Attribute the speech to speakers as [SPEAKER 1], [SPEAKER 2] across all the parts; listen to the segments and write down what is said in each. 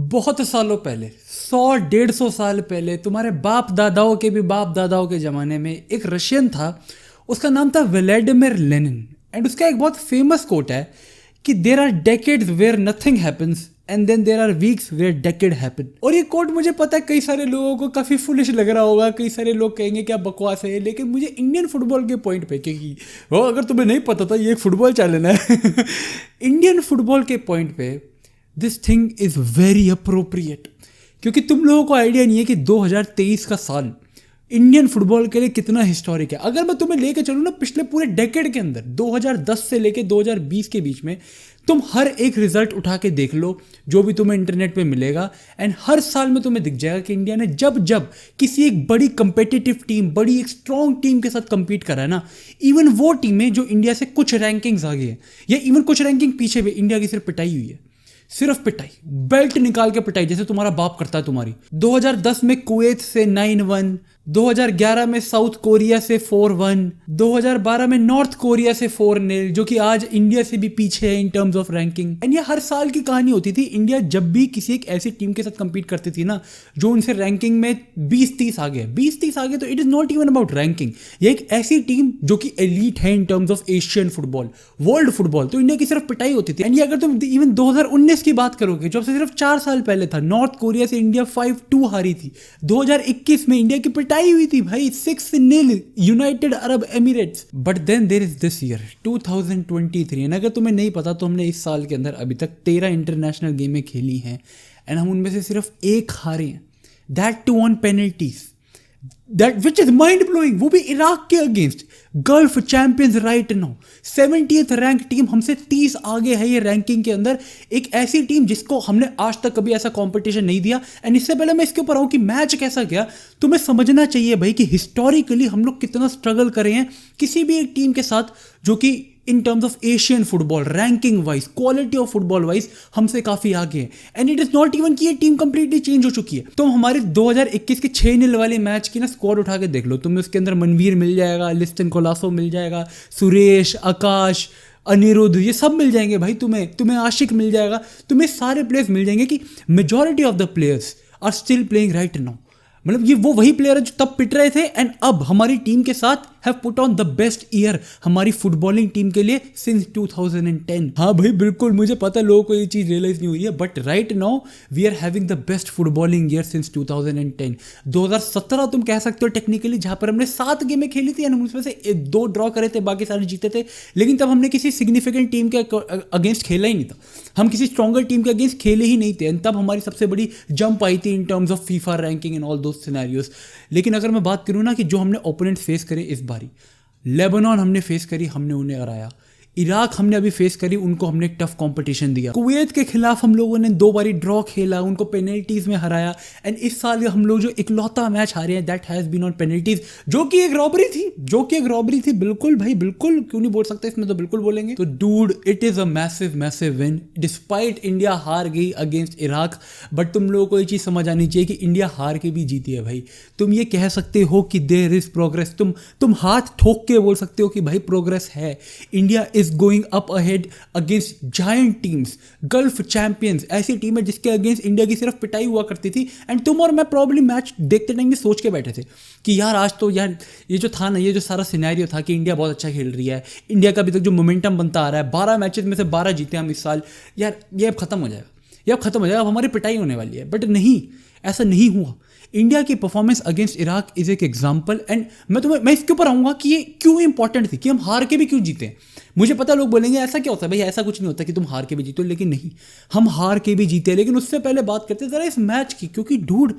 [SPEAKER 1] बहुत सालों पहले 100-150 साल पहले तुम्हारे बाप दादाओं के भी बाप दादाओं के ज़माने में एक रशियन था। उसका नाम था व्लादिमीर लेनिन। एंड उसका एक बहुत फेमस कोट है कि there are decades where nothing happens and then there are weeks where decade happen. और ये कोट मुझे पता है कई सारे लोगों को काफ़ी फुलिश लग रहा होगा, कई सारे लोग कहेंगे क्या बकवास है, लेकिन मुझे इंडियन फुटबॉल के पॉइंट पे, क्योंकि वो अगर तुम्हें नहीं पता था ये एक फुटबॉल चैनल है इंडियन फुटबॉल के पॉइंट पे this thing is very appropriate, क्योंकि तुम लोगों को आइडिया नहीं है कि 2023 का साल इंडियन फुटबॉल के लिए कितना हिस्टोरिक है। अगर मैं तुम्हें लेके चलूँ ना पिछले पूरे डेकेड के अंदर 2010 से लेके 2020 के बीच में, तुम हर एक रिजल्ट उठा के देख लो जो भी तुम्हें इंटरनेट पे मिलेगा, एंड हर साल में तुम्हें दिख जाएगा कि इंडिया ने जब जब किसी एक बड़ी कंपेटिटिव टीम, बड़ी एक स्ट्रॉन्ग टीम के साथ कंपीट करा है ना, इवन वो टीमें जो इंडिया से कुछ रैंकिंग्स आगे है या इवन कुछ रैंकिंग पीछे भी, इंडिया की सिर्फ पिटाई हुई है। सिर्फ पिटाई, बेल्ट निकाल के पिटाई, जैसे तुम्हारा बाप करता है तुम्हारी। 2010 में कुवैत से 9-1, 2011 में साउथ कोरिया से 4-1, 2012 में नॉर्थ कोरिया से 4-0, जो कि आज इंडिया से भी पीछे है in terms of ranking. And ये हर साल की कहानी होती थी। इंडिया जब भी किसी एक ऐसी टीम के साथ कंपीट करती थी ना जो उनसे रैंकिंग में 20-30 आगे है, 20-30 आगे, तो it is not even about ranking. ये एक ऐसी टीम जो कि एलीट है in terms of Asian football, world football, तो इंडिया की सिर्फ पिटाई होती थी। एंड ये अगर तुम इवन 2019 की बात करोगे, जब से सिर्फ 4 साल पहले था, नॉर्थ कोरिया से इंडिया 5-2 हारी थी। 2021 में इंडिया की पिटाई हुई थी भाई, 6-0 United Arab Emirates. But then there is this year 2023, and अगर तुम्हें नहीं पता तो हमने इस साल के अंदर अभी तक 13 इंटरनेशनल गेमें खेली हैं, एंड हम उनमें से सिर्फ एक हारे हैं, that too on penalties, that which is mind blowing. वो भी इराक के against, Gulf champions right now, 70th rank team, हमसे 30 आगे है ये रैंकिंग के अंदर। एक ऐसी टीम जिसको हमने आज तक कभी ऐसा कंपटीशन नहीं दिया। एंड इससे पहले मैं इसके ऊपर आऊँ कि मैच कैसा गया, तुम्हें समझना चाहिए भाई कि हिस्टोरिकली हम लोग कितना स्ट्रगल कर रहे हैं किसी भी एक टीम के साथ जो कि in terms of Asian football ranking wise, quality of football wise हमसे काफी आगे है। And it is not even कि ये टीम कंप्लीटली चेंज हो चुकी है। तो हमारे 2021 के 6-0 वाले मैच की ना स्क्वाड उठा के देख लो, तुम्हें उसके अंदर मनवीर मिल जाएगा, लिस्टन कोलासो मिल जाएगा, सुरेश, आकाश, अनिरुद्ध, ये सब मिल जाएंगे भाई। तुम्हें आशिक मिल जाएगा, तुम्हें सारे प्लेयर्स मिल जाएंगे कि majority of the players are still playing right now. मतलब ये वो वही प्लेयर है जो तब पिट रहे थे एंड अब हमारी टीम के साथ have put on the best year हमारी फुटबॉलिंग टीम के लिए सिंस 2010। हाँ भाई बिल्कुल, मुझे पता है लोगों को ये चीज़ रियलाइज नहीं हुई है, but right now we are having the best footballing year since 2010। 2017 तुम कह सकते हो टेक्निकली, जहाँ पर हमने 7 गेमें खेली थी, हम उसमें से 2 ड्रॉ करे थे, बाकी सारे जीते थे, लेकिन तब हमने किसी सिग्निफिकेंट टीम के अगेंस्ट खेला ही नहीं था, हम किसी स्ट्रॉन्गर टीम के अगेंस्ट खेले ही नहीं थे। एंड तब हमारी सबसे बड़ी जंप आई थी in terms of FIFA ranking and all those scenarios. लेकिन अगर मैं बात करूँ ना कि जो हमने ओपोनेंट फेस करे इस बारी, लेबनान हमने फेस करी, हमने उन्हें हराया। इराक हमने अभी फेस करी, उनको हमने एक टफ कंपटीशन दिया। कुवैत के खिलाफ हम लोगों ने 2 बारी ड्रॉ खेला, उनको पेनल्टीज में हराया। एंड इस साल हम लोग जो इकलौता मैच हारे हैं that has been on penalties, जो कि एक रॉबरी थी। बिल्कुल भाई बिल्कुल, क्यों नहीं बोल सकते इसमें, तो बिल्कुल बोलेंगे। तो dude, it is a massive win despite India हार गई अगेंस्ट इराक। बट तुम लोगों को ये चीज समझ आनी चाहिए कि इंडिया हार के भी जीती है भाई। तुम ये कह सकते हो कि देयर इज प्रोग्रेस, तुम हाथ ठोक के बोल सकते हो कि भाई प्रोग्रेस है। India is going up ahead against giant teams, gulf champions, ऐसी टीम है जिसके अगेंस्ट इंडिया की सिर्फ पिटाई हुआ करती थी। एंड तुम और मैं प्रॉब्लम मैच देखते टाइम सोच के बैठे थे कि यार आज तो यार ये जो था ना, ये जो सारा सिनेरियो था कि इंडिया बहुत अच्छा खेल रही है, इंडिया का अभी तक जो मोमेंटम बनता आ रहा है, 12 मैचेस में से 12 जीते हम इस साल, यार ये अब खत्म हो जाएगा, अब हमारी पिटाई होने वाली है। बट नहीं, ऐसा नहीं हुआ। इंडिया की परफॉर्मेंस अगेंस्ट इराक इज एक एग्जाम्पल। एंड मैं इसके ऊपर आऊँगा कि ये क्यों इंपॉर्टेंट थी, कि हम हार के भी क्यों जीते। मुझे पता लोग बोलेंगे ऐसा क्या होता है भाई, ऐसा कुछ नहीं होता कि तुम हार के भी जीतो, लेकिन नहीं, हम हार के भी जीते। लेकिन उससे पहले बात करते हैं जरा इस मैच की, क्योंकि dude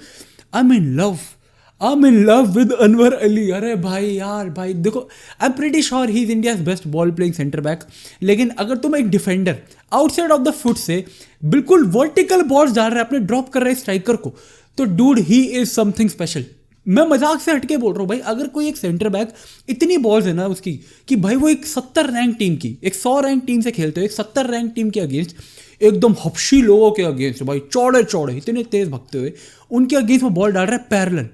[SPEAKER 1] I am in love with Anwar Ali. अरे भाई यार भाई देखो, I am pretty sure he is India's best ball playing centre back, लेकिन अगर तुम एक defender outside of the foot से बिल्कुल वर्टिकल बॉल्स डाल रहे, अपने ड्रॉप कर रहे स्ट्राइकर को, तो dude he is something special. मैं मजाक से हटके बोल रहा हूँ भाई, अगर कोई एक सेंटर बैक इतनी बॉल्स है ना उसकी कि भाई वो एक 70 रैंक टीम की, एक 100 रैंक टीम से खेलते हो, एक 70 रैंक टीम के अगेंस्ट, एकदम हपशी लोगों के अगेंस्ट भाई, चौड़े इतने तेज भगते हुए उनके अगेंस्ट वो बॉल डाल रहा है पैरेलल,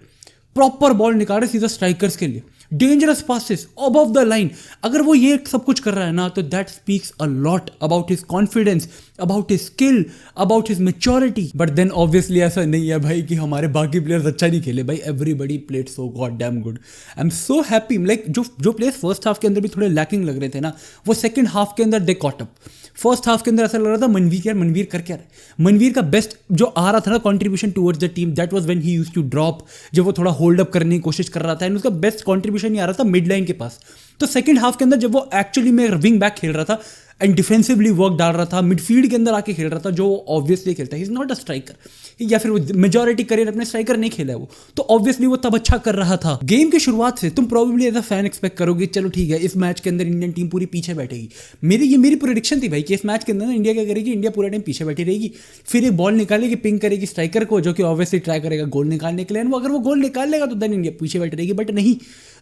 [SPEAKER 1] प्रॉपर बॉल निकाल रहे सीधा स्ट्राइकर्स के लिए, dangerous passes above the line. अगर वो ये सब कुछ कर रहा है ना, तो that speaks a lot about his confidence, about his skill, about his maturity. But then obviously ऐसा नहीं है भाई कि हमारे बाकी प्लेयर्स अच्छा नहीं खेले भाई, everybody played so god damn good. I am so happy, like जो प्लेयर्स फर्स्ट हाफ के अंदर भी थोड़े लैकिंग लग रहे थे ना, वो सेकंड हाफ के अंदर they caught up. First half के अंदर ऐसा लग रहा था मनवीर कर क्या रहा है। मनवीर का बेस्ट जो आ रहा था ना contribution towards the team, that was when he used to drop, जब वो थोड़ा होल्ड अप करने की कोशिश कर रहा था, एंड उसका बेस्ट कॉन्ट्रीब्यूशन ही आ रहा था मिड लाइन के पास। तो सेकंड हाफ के अंदर जब वो एक्चुअली में विंग बैक खेल रहा था एंड डिफेंसिवली वर्क डाल रहा था, मिडफील्ड के अंदर आके खेल रहा था, जो ऑब्वियसली खेलता है, he is not a striker, या फिर वो मेजॉरिटी करियर अपने स्ट्राइकर नहीं खेला है वो, तो ऑब्वियसली वो तब अच्छा कर रहा था। गेम की शुरुआत से तुम probably as a fan expect करोगे चलो ठीक है इस मैच के अंदर इंडियन टीम पूरी पीछे बैठेगी। मेरी प्रेडिक्शन थी भाई कि इस मैच के अंदर इंडिया क्या करेगी, इंडिया पूरा टाइम पीछे बैठी रहेगी, फिर एक बॉल निकालेगी, पिंग करेगी स्ट्राइकर को, जो कि ऑब्वियसली ट्राई करेगा गोल निकालने के लिए, वो अगर वो गोल निकाल लेगा तो देन इंडिया पीछे बैठी रहेगी। बट नहीं,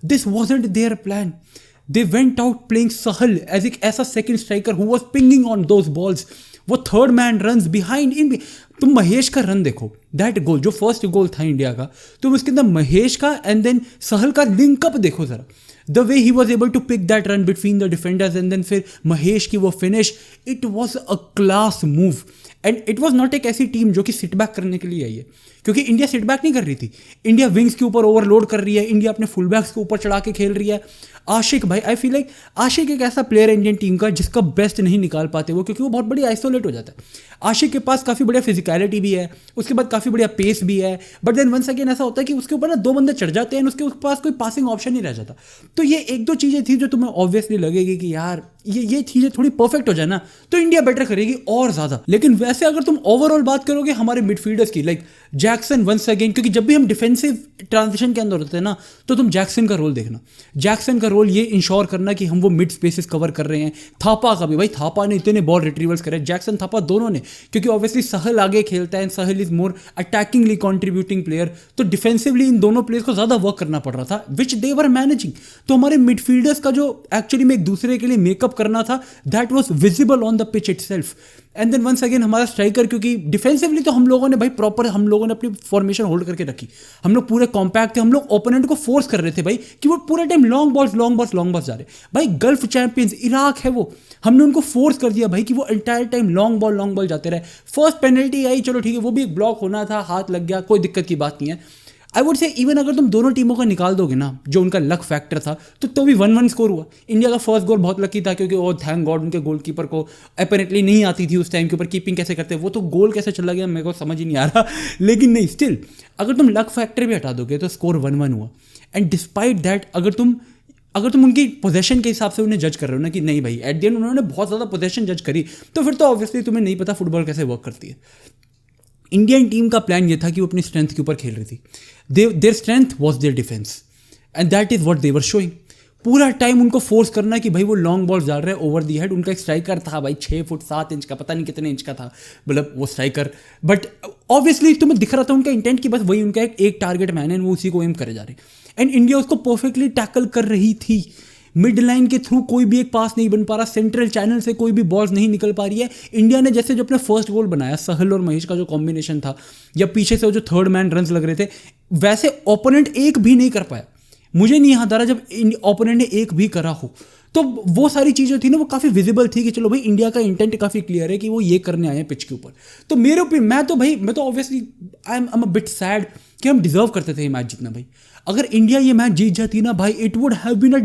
[SPEAKER 1] this wasn't their plan. They went out playing Sahal as a second striker who was pinging on those balls. वो third man runs behind in. तुम महेश का रन देखो, दैट गोल जो फर्स्ट गोल था इंडिया का, तुम उसके अंदर महेश का एंड देन सहल का लिंकअप देखो जरा, the way he was able to pick that run between the defenders and then फिर महेश की वो finish, it was a class move. And it was not एक ऐसी टीम जो कि सिट बैक करने के लिए आई है, क्योंकि इंडिया सिट बैक नहीं कर रही थी, इंडिया विंग्स के ऊपर ओवरलोड कर रही है, इंडिया अपने फुल बैक्स के ऊपर चढ़ा के खेल रही है। आशिक भाई, आई फील लाइक आशिक एक ऐसा प्लेयर है इंडियन टीम का जिसका बेस्ट नहीं निकाल पाते वो, क्योंकि वो बहुत बड़ी आइसोलेट हो जाता है। आशिक के पास काफ़ी बढ़िया फिजिकलिटी भी है, उसके बाद काफ़ी बढ़िया पेस भी है, बट देन वंस अगेन ऐसा होता है कि उसके ऊपर ना दो बंदे चढ़ जाते हैं, उसके पास कोई पासिंग ऑप्शन नहीं रह जाता। तो ये एक दो चीज़ें थी जो तुम्हें ऑब्वियसली लगेगी कि यार ये चीज़ें थोड़ी परफेक्ट हो जाए ना तो इंडिया बेटर करेगी और ज़्यादा। लेकिन वैसे अगर तुम ओवरऑल बात करोगे हमारे मिडफील्डर्स की, लाइक जैक्सन वंस अगेन, क्योंकि जब भी हम डिफेंसिव ट्रांजिशन के अंदर होते हैं ना तो तुम जैक्सन का रोल देखना। जैक्सन का रोल ये इंश्योर करना कि हम वो मिड स्पेसेस कवर कर रहे हैं। थापा का भी भाई, थापा ने इतने बॉल रिट्रीवल्स करे, जैक्सन थापा दोनों ने, क्योंकि ऑब्वियसली सहल आगे खेलता है and Sahal is more attackingly contributing player, तो डिफेंसिवली इन दोनों प्लेयर्स को ज़्यादा वर्क करना पड़ रहा था, विच दे वर मैनेजिंग। तो हमारे मिडफील्डर्स का जो एक्चुअली में एक दूसरे के लिए मेकअप करना था, that was visible on the pitch itself. And then once again हमारा स्ट्राइकर, क्योंकि डिफेंसिवली तो हम लोगों ने भाई प्रॉपर हम लोगों ने अपनी फॉर्मेशन होल्ड करके रखी, हम लोग पूरे कॉम्पैक्ट थे, हम लोग ओपोनेंट को फोर्स कर रहे थे भाई कि वो पूरे टाइम लॉन्ग बॉल्स जा रहे। भाई गल्फ चैंपियंस इराक है वो, हमने उनको फोर्स कर दिया भाई कि वो एंटायर टाइम लॉन्ग बॉल जाते रहे। फर्स्ट पेनल्टी आई, चलो ठीक है, वो भी एक ब्लॉक होना था, हाथ लग गया, कोई दिक्कत की बात नहीं है। आई वुड से इवन अगर तुम दोनों टीमों का निकाल दोगे ना, जो उनका लक फैक्टर था, तो भी 1-1 स्कोर हुआ। इंडिया का फर्स्ट गोल बहुत लकी था, क्योंकि वो थैंक गॉड उनके गोलकीपर को अपेरेंटली नहीं आती थी उस टाइम के ऊपर कीपिंग कैसे करते, वो तो गोल कैसे चला गया मेरे को समझ ही नहीं आ रहा। लेकिन नहीं, स्टिल अगर तुम लक फैक्टर भी हटा दोगे तो स्कोर 1-1 हुआ। एंड डिस्पाइट दैट अगर तुम उनकी पोजेशन के हिसाब से उन्हें जज कर रहे हो ना कि नहीं भाई एट द एंड उन्होंने बहुत ज़्यादा पोजेशन जज करी, तो फिर तो ऑब्वियसली तुम्हें नहीं पता फुटबॉल कैसे वर्क करती है। इंडियन टीम का प्लान ये था कि वो अपनी स्ट्रेंथ के ऊपर खेल रही थी। Their strength was there defence and that is what they were showing. पूरा टाइम उनको फोर्स करना कि भाई वो लॉन्ग बॉल डाल रहे हैं ओवर दी हेड। उनका एक स्ट्राइकर था भाई 6 फुट 7 इंच का, पता नहीं कितने इंच का था, मतलब वो स्ट्राइकर, बट ऑब्वियसली तुम्हें दिख रहा था उनका इंटेंट कि बस वही उनका एक टारगेट मैन है, वो उसी को एम करे जा रहे। एंड इंडिया उसको परफेक्टली टैकल कर रही थी। मिड लाइन के थ्रू कोई भी एक पास नहीं बन पा रहा, सेंट्रल चैनल से कोई भी बॉल्स नहीं निकल पा रही है। इंडिया ने जैसे जो अपना फर्स्ट गोल बनाया, सहल और महेश का जो कॉम्बिनेशन था, या पीछे से वो जो थर्ड मैन रन्स लग रहे थे, वैसे ओपोनेंट एक भी नहीं कर पाया। मुझे नहीं याद आ रहा जब ओपोनेंट ने एक भी करा हो। तो वो सारी चीज़ें थी ना, वो काफ़ी विजिबल थी कि चलो भाई इंडिया का इंटेंट काफ़ी क्लियर है कि वो ये करने आए हैं पिच के ऊपर। तो मेरे ओपिनियन मैं तो obviously I am a bit sad कि हम डिजर्व करते थे ये मैच जीतना भाई। अगर इंडिया ये मैच जीत जाती ना भाई, it would have been a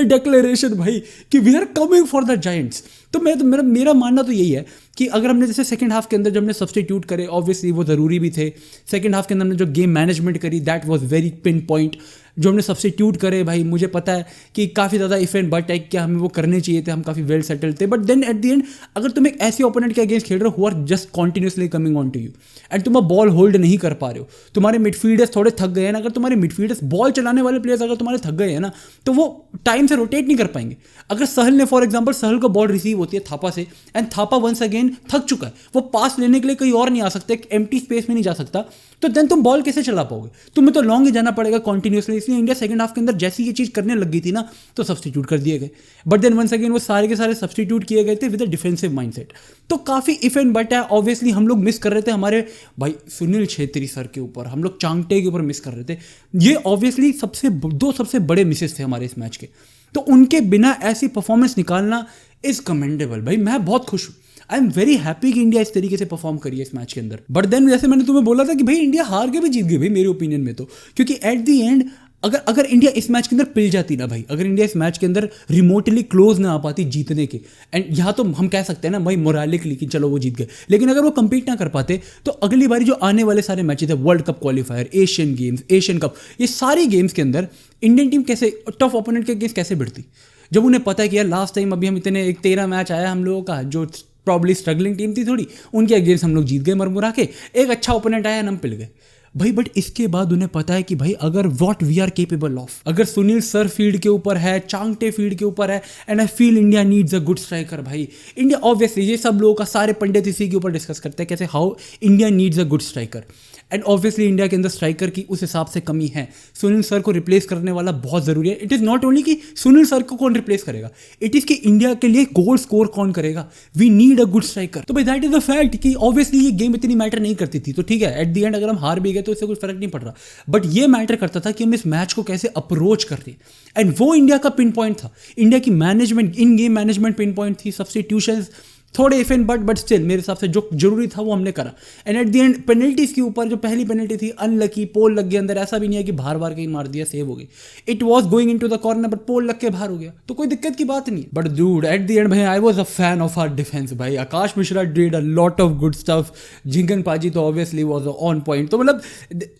[SPEAKER 1] declaration भाई कि we are coming for the giants. तो मेरा मानना तो यही है कि अगर हमने जैसे सेकंड हाफ के अंदर जब हमने सब्स्टिट्यूट करे, ऑब्वियसली वो ज़रूरी भी थे। सेकंड हाफ के अंदर हमने जो गेम मैनेजमेंट करी, that was very pin point. जो हमने सब्स्टिट्यूट करे भाई, मुझे पता है कि काफ़ी ज़्यादा इफ एंड बट है, क्या हमें वो करने चाहिए थे, हम काफ़ी वेल सेटल्ड थे। But then at the end अगर तुम एक ऐसे ओपोनेंट के अगेंस्ट खेल रहे हो who are just continuously coming on to you and तुम बॉल होल्ड नहीं कर पा रहे हो, तुम्हारे मिडफील्डर्स थोड़े थक गए हैं ना, अगर तुम्हारे मिडफील्डर्स बॉल चलाने वाले प्लेयर्स अगर तुम्हारे थक गए हैं ना, तो वो टाइम से रोटेट नहीं कर पाएंगे। अगर सहल ने फॉर एग्जाम्पल, सहल को बॉल रिसीव होती है थापा से एंड थापा वंस अगेन थक चुका है, वो पास लेने के लिए कहीं और नहीं आ सकता, एक एम्प्टी स्पेस में नहीं जा सकता, तो देन तुम बॉल कैसे चला पाओगे? तुम्हें तो लॉन्ग ही जाना पड़ेगा continuously obviously India second half के अंदर जैसी ये चीज़ करने लग गई थी ना, तो सब्स्टिट्यूट कर दिए गए। बट देन वंस अगेन वो सारे के सारे सब्स्टिट्यूट किए गए थे विद अ डिफेंसिव माइंडसेट। तो काफ़ी इफ एंड बट है। ऑब्वियसली हम लोग मिस कर रहे थे हमारे भाई सुनील छेत्री सर के ऊपर, हम लोग चांगटे के ऊपर मिस कर रहे थे। ये ऑब्वियसली दो सबसे बड़े मिसेस थे हमारे इस मैच के। तो उनके बिना ऐसी परफॉर्मेंस निकालना इज कमेंडेबल। भाई मैं बहुत खुश हूँ, आई एम वेरी हैप्पी कि इंडिया इस तरीके से परफॉर्म करी है इस मैच के अंदर। बट देन जैसे मैंने तुम्हें बोला था कि भाई इंडिया हार के भी जीत गई भाई मेरे ओपिनियन में, तो क्योंकि एट द एंड अगर इंडिया इस मैच के अंदर पिल जाती ना भाई, अगर इंडिया इस मैच के अंदर रिमोटली क्लोज ना आ पाती जीतने के, एंड यहाँ तो हम कह सकते हैं ना भाई मोरालिकली कि चलो वो जीत गए, लेकिन अगर वो कंपीट ना कर पाते तो अगली बारी जो आने वाले सारे मैचेस है, world cup qualifier, Asian games, Asian cup, ये सारी गेम्स के अंदर इंडियन टीम कैसे टफ ओपोनेंट के अगेंस्ट कैसे भिड़ती, जब उन्हें पता है कि यार लास्ट टाइम अभी हम इतने 13 मैच आया हम लोगों का, जो प्रॉब्ली स्ट्रगलिंग टीम थी थोड़ी, उनके अगेंस्ट हम लोग जीत गए मरमुरा के, एक अच्छा ओपोनेंट आया हम पिल गए भाई। बट इसके बाद उन्हें पता है कि भाई अगर what we are capable of, अगर सुनील सर फील्ड के ऊपर है, चांगटे फील्ड के ऊपर है, and I feel India needs a good striker. भाई इंडिया ऑब्वियसली, ये सब लोगों का सारे पंडित इसी के ऊपर डिस्कस करते हैं कैसे how India needs a good striker, and obviously India के अंदर स्ट्राइकर की उस हिसाब से कमी है। सुनील सर को रिप्लेस करने वाला बहुत जरूरी है। इट इज नॉट ओनली कि सुनील सर को कौन रिप्लेस करेगा, इट इज कि इंडिया के लिए गोल स्कोर कौन करेगा। We need a good striker. तो भाई दैट इज द फैक्ट कि ऑब्वियसली ये गेम इतनी मैटर नहीं करती थी, तो ठीक है एट द एंड अगर हम हार भी गए तो इससे कुछ फर्क नहीं पड़ रहा, बट ये मैटर करता था कि हम इस मैच को कैसे अप्रोच कर रहे हैं, एंड वो इंडिया का पिन पॉइंट था। इंडिया की मैनेजमेंट, इन गेम मैनेजमेंट पिन पॉइंट थी, सब्स्टिट्यूशंस थोड़े इफ एंड बट स्टिल मेरे हिसाब से जो जरूरी था वो हमने करा। And eight the and penalties के ऊपर, जो पहली पेनल्टी थी अनलकी, पोल लग गया अंदर, ऐसा भी नहीं है कि बाहर बाहर कहीं मार दिया सेव हो गई, it was going into the corner but pole लग के बाहर हो गया, तो कोई दिक्कत की बात नहीं। But dude at the end भाई I was a fan of our defence भाई। Akash Mishra did a lot of good stuff, Jhingan पाजी तो ऑब्वियसली वाज ऑन पॉइंट। तो मतलब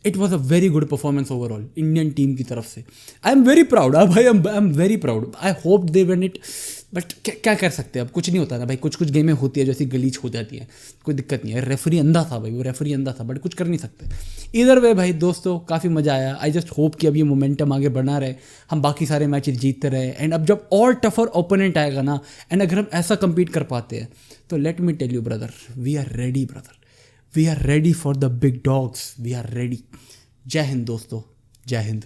[SPEAKER 1] it was a very good performance overall Indian team की तरफ से। I am very proud भाई, I am very proud. I hope they win it, but क्या कर सकते हैं, अब कुछ नहीं होता ना भाई, कुछ कुछ गेमें होती है जैसी गलीच हो जाती है, कोई दिक्कत नहीं है। रेफरी अंधा था भाई, वो रेफरी अंधा था, बट कुछ कर नहीं सकते। इधर वे भाई दोस्तों काफ़ी मज़ा आया। आई जस्ट होप कि अब ये मोमेंटम आगे बढ़ना रहे, हम बाकी सारे मैचेस जीतते रहे, एंड अब जब और टफर ओपोनेंट आएगा ना, एंड अगर हम ऐसा compete कर पाते हैं तो let me tell you brother, we are ready brother, we are ready for the big dogs, we are ready. जय हिंद दोस्तों, जय हिंद।